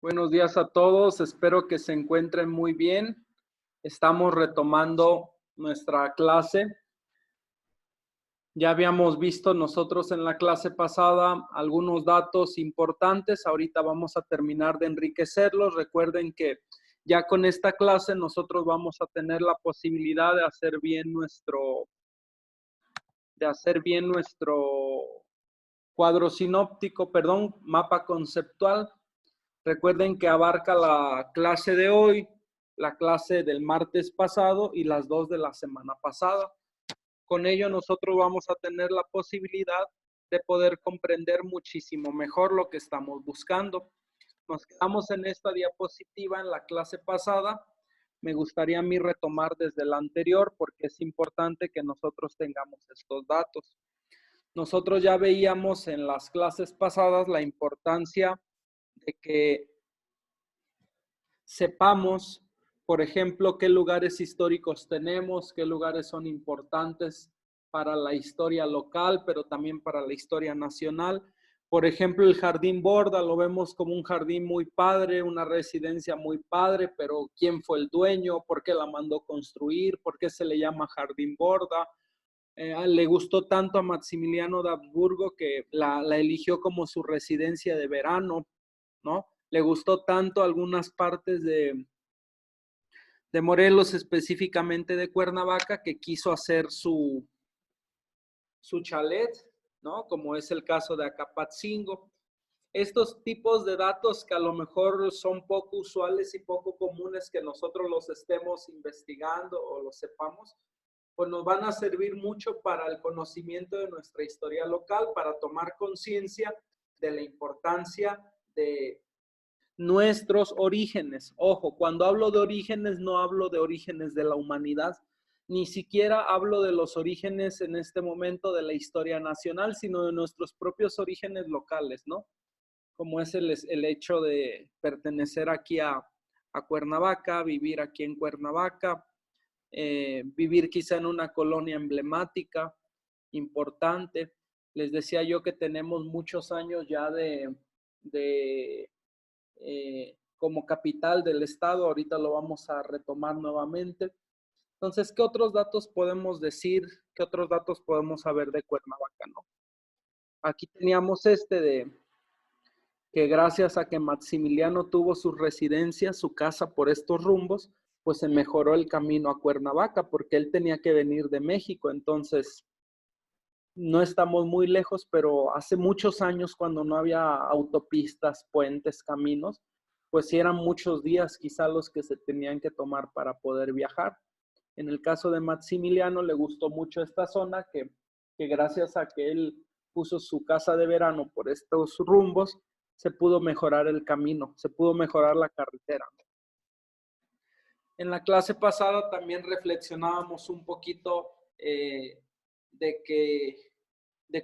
Buenos días a todos, espero que se encuentren muy bien. Estamos retomando nuestra clase. Ya habíamos visto nosotros en la clase pasada algunos datos importantes. Ahorita vamos a terminar de enriquecerlos. Recuerden que ya con esta clase nosotros vamos a tener la posibilidad de hacer bien nuestro cuadro sinóptico, mapa conceptual. Recuerden que abarca la clase de hoy, la clase del martes pasado y las dos de la semana pasada. Con ello nosotros vamos a tener la posibilidad de poder comprender muchísimo mejor lo que estamos buscando. Nos quedamos en esta diapositiva en la clase pasada. Me gustaría a mí retomar desde la anterior porque es importante que nosotros tengamos estos datos. Nosotros ya veíamos en las clases pasadas la importancia de que sepamos, por ejemplo, qué lugares históricos tenemos, qué lugares son importantes para la historia local, pero también para la historia nacional. Por ejemplo, el Jardín Borda lo vemos como un jardín muy padre, una residencia muy padre, pero ¿quién fue el dueño? ¿Por qué la mandó construir? ¿Por qué se le llama Jardín Borda? Le gustó tanto a Maximiliano de Habsburgo que la eligió como su residencia de verano, ¿no? Le gustó tanto algunas partes de Morelos, específicamente de Cuernavaca, que quiso hacer su chalet, ¿no? Como es el caso de Acapatzingo. Estos tipos de datos que a lo mejor son poco usuales y poco comunes que nosotros los estemos investigando o los sepamos, pues nos van a servir mucho para el conocimiento de nuestra historia local, para tomar conciencia de la importancia de nuestros orígenes. Ojo, cuando hablo de orígenes, no hablo de orígenes de la humanidad, ni siquiera hablo de los orígenes en este momento de la historia nacional, sino de nuestros propios orígenes locales, ¿no? Como es el hecho de pertenecer aquí a Cuernavaca, vivir aquí en Cuernavaca, vivir quizá en una colonia emblemática, importante. Les decía yo que tenemos muchos años ya como capital del estado, ahorita lo vamos a retomar nuevamente. Entonces, ¿qué otros datos podemos decir? ¿Qué otros datos podemos saber de Cuernavaca, no? Aquí teníamos de que gracias a que Maximiliano tuvo su residencia, su casa por estos rumbos, pues se mejoró el camino a Cuernavaca, porque él tenía que venir de México. Entonces, no estamos muy lejos, pero hace muchos años, cuando no había autopistas, puentes, caminos, pues sí eran muchos días quizá los que se tenían que tomar para poder viajar. En el caso de Maximiliano le gustó mucho esta zona, que gracias a que él puso su casa de verano por estos rumbos, se pudo mejorar el camino, se pudo mejorar la carretera. En la clase pasada también reflexionábamos un poquito de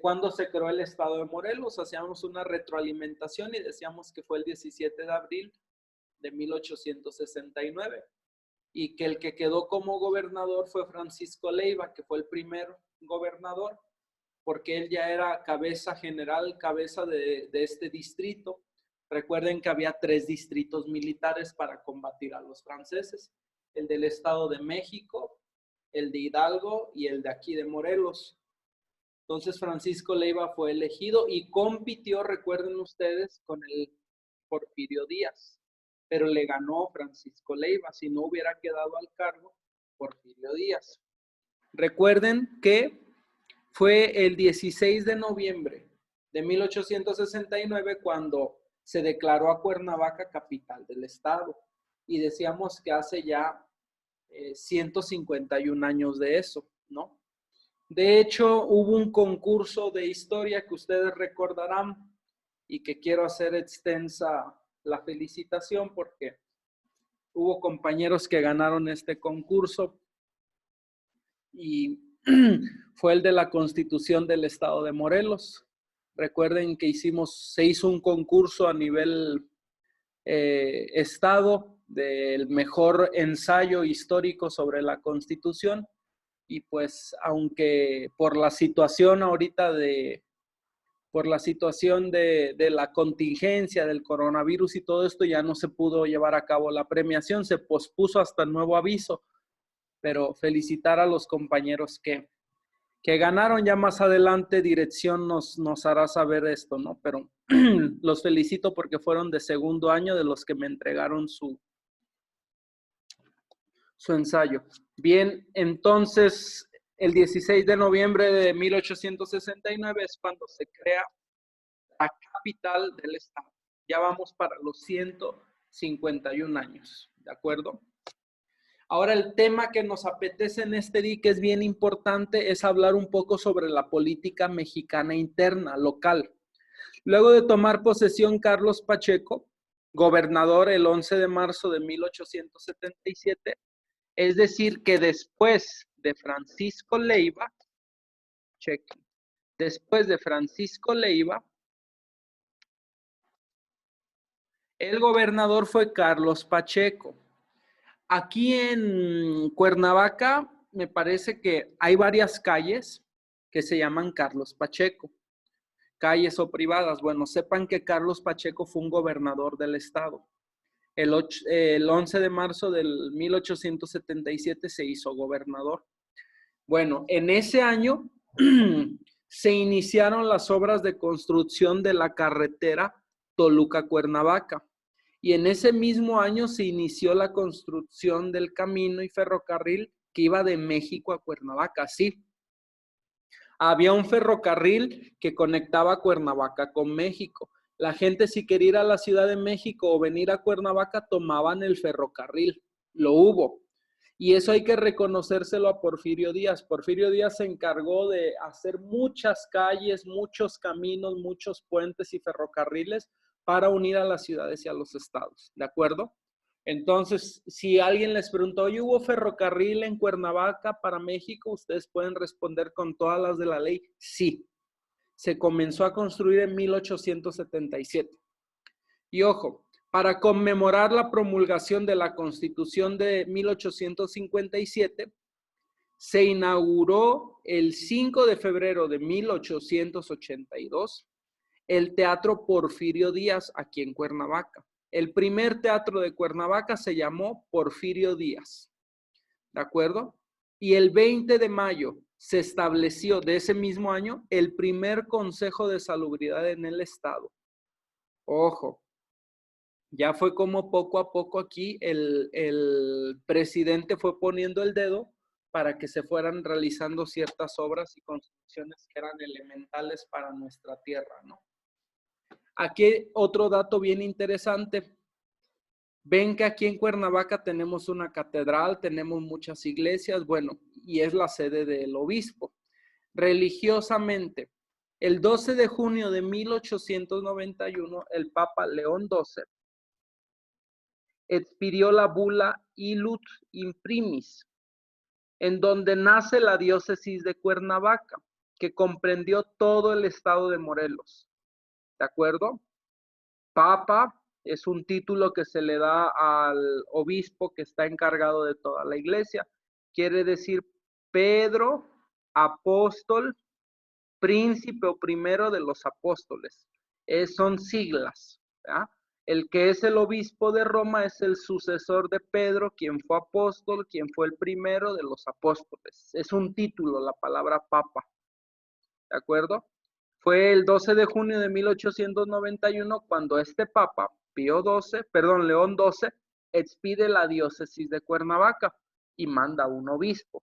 cuándo se creó el estado de Morelos. Hacíamos una retroalimentación y decíamos que fue el 17 de abril de 1869 y que el que quedó como gobernador fue Francisco Leiva, que fue el primer gobernador, porque él ya era cabeza general, cabeza de este distrito. Recuerden que había 3 distritos militares para combatir a los franceses: el del Estado de México, el de Hidalgo y el de aquí de Morelos. Entonces Francisco Leiva fue elegido y compitió, recuerden ustedes, con el Porfirio Díaz, pero le ganó Francisco Leiva. Si no hubiera quedado al cargo Porfirio Díaz. Recuerden que fue el 16 de noviembre de 1869 cuando se declaró a Cuernavaca capital del estado. Y decíamos que hace ya 151 años de eso, ¿no? De hecho, hubo un concurso de historia que ustedes recordarán y que quiero hacer extensa la felicitación porque hubo compañeros que ganaron este concurso y fue el de la Constitución del Estado de Morelos. Recuerden que se hizo un concurso a nivel estado del mejor ensayo histórico sobre la Constitución y pues aunque por la situación ahorita por la situación de la contingencia del coronavirus y todo esto, ya no se pudo llevar a cabo la premiación, se pospuso hasta nuevo aviso, pero felicitar a los compañeros que ganaron. Ya más adelante dirección nos hará saber esto, ¿no? Pero los felicito porque fueron de segundo año de los que me entregaron su ensayo. Bien, entonces el 16 de noviembre de 1869 es cuando se crea la capital del estado. Ya vamos para los 151 años, ¿de acuerdo? Ahora el tema que nos apetece en este día, que es bien importante, es hablar un poco sobre la política mexicana interna, local. Luego de tomar posesión Carlos Pacheco, gobernador el 11 de marzo de 1877, es decir, que después de Francisco Leiva, chequen, después de Francisco Leiva, el gobernador fue Carlos Pacheco. Aquí en Cuernavaca me parece que hay varias calles que se llaman Carlos Pacheco, calles o privadas. Bueno, sepan que Carlos Pacheco fue un gobernador del estado. El 11 de marzo del 1877 se hizo gobernador. Bueno, en ese año se iniciaron las obras de construcción de la carretera Toluca-Cuernavaca. Y en ese mismo año se inició la construcción del camino y ferrocarril que iba de México a Cuernavaca. Sí, había un ferrocarril que conectaba Cuernavaca con México. La gente, si quería ir a la Ciudad de México o venir a Cuernavaca, tomaban el ferrocarril. Lo hubo. Y eso hay que reconocérselo a Porfirio Díaz. Porfirio Díaz se encargó de hacer muchas calles, muchos caminos, muchos puentes y ferrocarriles para unir a las ciudades y a los estados, ¿de acuerdo? Entonces, si alguien les preguntó, ¿oye, hubo ferrocarril en Cuernavaca para México? Ustedes pueden responder con todas las de la ley, sí. Se comenzó a construir en 1877. Y ojo, para conmemorar la promulgación de la Constitución de 1857, se inauguró el 5 de febrero de 1882 el Teatro Porfirio Díaz aquí en Cuernavaca. El primer teatro de Cuernavaca se llamó Porfirio Díaz, ¿de acuerdo? Y el 20 de mayo se estableció de ese mismo año el primer Consejo de Salubridad en el estado. Ojo, ya fue como poco a poco aquí el presidente fue poniendo el dedo para que se fueran realizando ciertas obras y construcciones que eran elementales para nuestra tierra, ¿no? Aquí otro dato bien interesante. Ven que aquí en Cuernavaca tenemos una catedral, tenemos muchas iglesias, bueno, y es la sede del obispo. Religiosamente, el 12 de junio de 1891, el Papa León XII expidió la bula Ilut Imprimis, en donde nace la diócesis de Cuernavaca, que comprendió todo el estado de Morelos. ¿De acuerdo? Papa es un título que se le da al obispo que está encargado de toda la iglesia. Quiere decir Pedro, apóstol, príncipe o primero de los apóstoles. Son siglas, ¿verdad? El que es el obispo de Roma es el sucesor de Pedro, quien fue apóstol, quien fue el primero de los apóstoles. Es un título, la palabra papa. ¿De acuerdo? Fue el 12 de junio de 1891 cuando este papa, León XII, expide la diócesis de Cuernavaca y manda un obispo.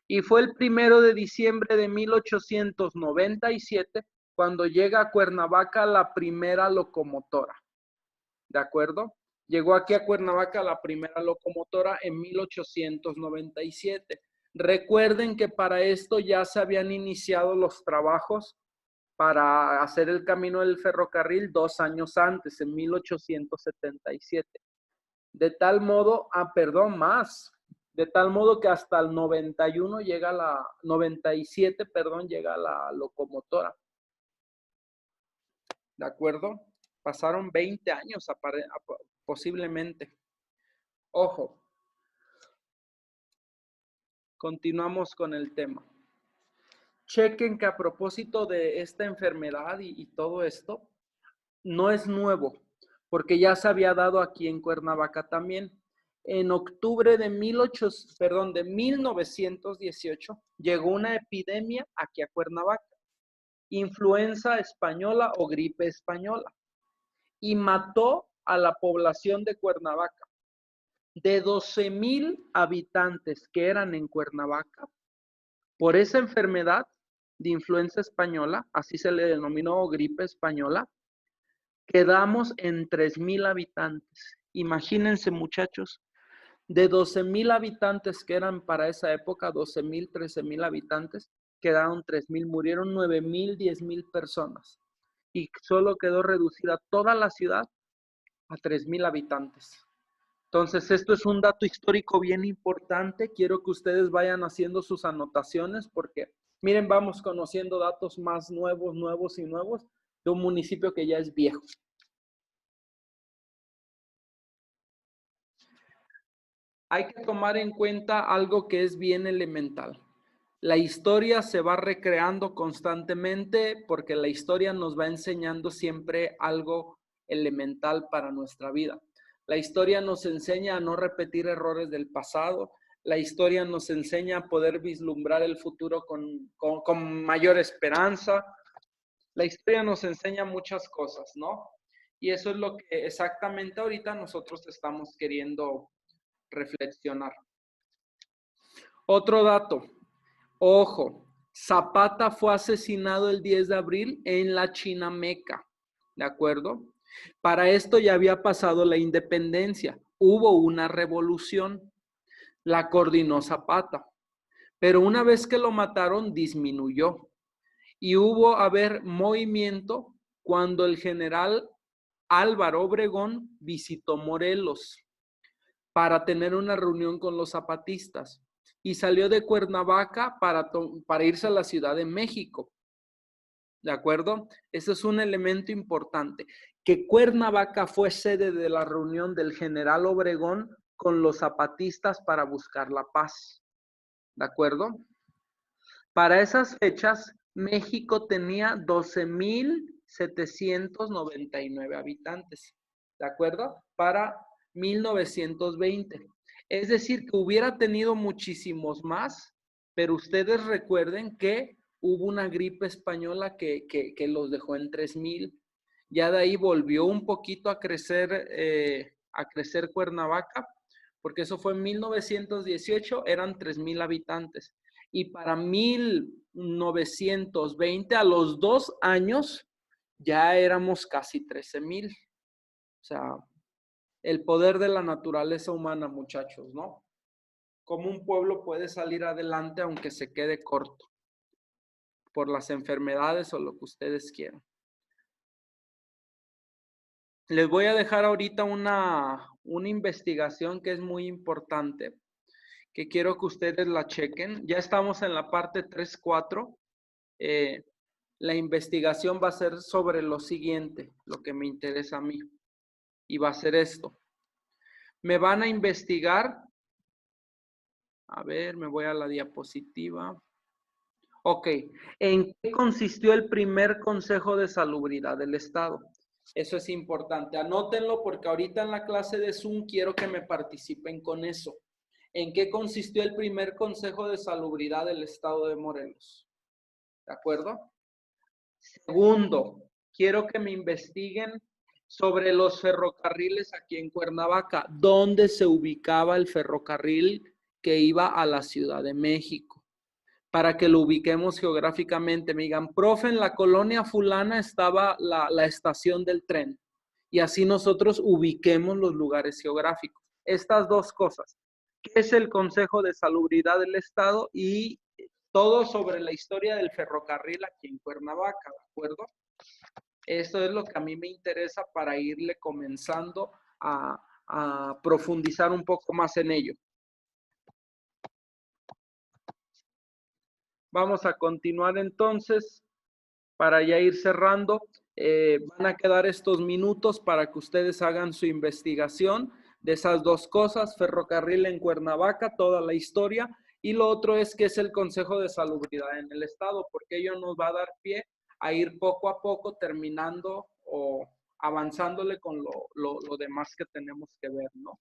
Y fue el 1 de diciembre de 1897 cuando llega a Cuernavaca la primera locomotora. ¿De acuerdo? Llegó aquí a Cuernavaca la primera locomotora en 1897. Recuerden que para esto ya se habían iniciado los trabajos para hacer el camino del ferrocarril 2 años antes, en 1877. De tal modo, de tal modo que hasta el 97, llega la locomotora. ¿De acuerdo? Pasaron 20 años posiblemente. Ojo. Continuamos con el tema. chequen que a propósito de esta enfermedad y todo esto, no es nuevo, porque ya se había dado aquí en Cuernavaca también. En octubre de 1918 llegó una epidemia aquí a Cuernavaca, influenza española o gripe española, y mató a la población de Cuernavaca. De 12,000 habitantes que eran en Cuernavaca, por esa enfermedad de influenza española, así se le denominó gripe española, quedamos en 3,000 habitantes. Imagínense, muchachos, de 12,000 habitantes que eran para esa época, 12,000, 13,000 habitantes, quedaron 3,000, murieron 9,000, 10,000 personas. Y solo quedó reducida toda la ciudad a 3,000 habitantes. Entonces, esto es un dato histórico bien importante. Quiero que ustedes vayan haciendo sus anotaciones porque, miren, vamos conociendo datos más nuevos, nuevos y nuevos de un municipio que ya es viejo. Hay que tomar en cuenta algo que es bien elemental. La historia se va recreando constantemente porque la historia nos va enseñando siempre algo elemental para nuestra vida. La historia nos enseña a no repetir errores del pasado. La historia nos enseña a poder vislumbrar el futuro con mayor esperanza. La historia nos enseña muchas cosas, ¿no? Y eso es lo que exactamente ahorita nosotros estamos queriendo reflexionar. Otro dato, ojo, Zapata fue asesinado el 10 de abril en la Chinameca, ¿de acuerdo? Para esto ya había pasado la independencia, hubo una revolución, la coordinó Zapata, pero una vez que lo mataron disminuyó y hubo movimiento cuando el general Álvaro Obregón visitó Morelos para tener una reunión con los zapatistas y salió de Cuernavaca para irse a la Ciudad de México. ¿De acuerdo? Ese es un elemento importante, que Cuernavaca fue sede de la reunión del general Obregón con los zapatistas para buscar la paz. ¿De acuerdo? Para esas fechas, México tenía 12,799 habitantes. ¿De acuerdo? Para 1920. Es decir, que hubiera tenido muchísimos más, pero ustedes recuerden que hubo una gripe española que los dejó en 3,000. Ya de ahí volvió un poquito a crecer Cuernavaca, porque eso fue en 1918, eran 3,000 habitantes. Y para 1920, a los 2 años, ya éramos casi 13,000. O sea, el poder de la naturaleza humana, muchachos, ¿no? Cómo un pueblo puede salir adelante aunque se quede corto por las enfermedades o lo que ustedes quieran. Les voy a dejar ahorita una investigación que es muy importante, que quiero que ustedes la chequen. Ya estamos en la parte 3-4. La investigación va a ser sobre lo siguiente, lo que me interesa a mí. Y va a ser esto. Me van a investigar. A ver, me voy a la diapositiva. Ok, ¿en qué consistió el primer Consejo de Salubridad del Estado? Eso es importante. Anótenlo porque ahorita en la clase de Zoom quiero que me participen con eso. ¿En qué consistió el primer Consejo de Salubridad del Estado de Morelos? ¿De acuerdo? Segundo, quiero que me investiguen sobre los ferrocarriles aquí en Cuernavaca. ¿Dónde se ubicaba el ferrocarril que iba a la Ciudad de México? Para que lo ubiquemos geográficamente. Me digan, profe, en la colonia fulana estaba la estación del tren. Y así nosotros ubiquemos los lugares geográficos. Estas dos cosas. ¿Qué es el Consejo de Salubridad del Estado? Y todo sobre la historia del ferrocarril aquí en Cuernavaca, ¿de acuerdo? Esto es lo que a mí me interesa para irle comenzando a profundizar un poco más en ello. Vamos a continuar entonces para ya ir cerrando. Van a quedar estos minutos para que ustedes hagan su investigación de esas dos cosas, ferrocarril en Cuernavaca, toda la historia, Y lo otro es que es el Consejo de Salubridad en el Estado, porque ello nos va a dar pie a ir poco a poco terminando o avanzándole con lo demás que tenemos que ver, ¿no?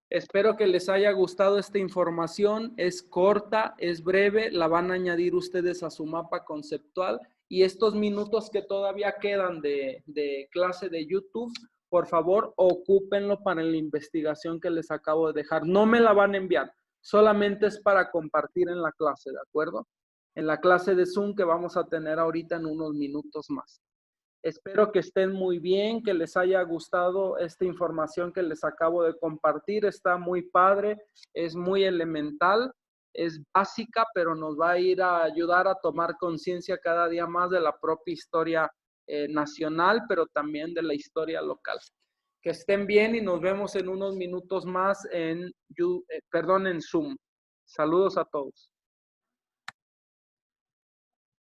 Espero que les haya gustado esta información. Es corta, es breve, la van a añadir ustedes a su mapa conceptual y estos minutos que todavía quedan de clase de YouTube, por favor, ocúpenlo para la investigación que les acabo de dejar. No me la van a enviar, solamente es para compartir en la clase, ¿de acuerdo? En la clase de Zoom que vamos a tener ahorita en unos minutos más. Espero que estén muy bien, que les haya gustado esta información que les acabo de compartir. Está muy padre, es muy elemental, es básica, pero nos va a ir a ayudar a tomar conciencia cada día más de la propia historia nacional, pero también de la historia local. Que estén bien y nos vemos en unos minutos más en Zoom. Saludos a todos.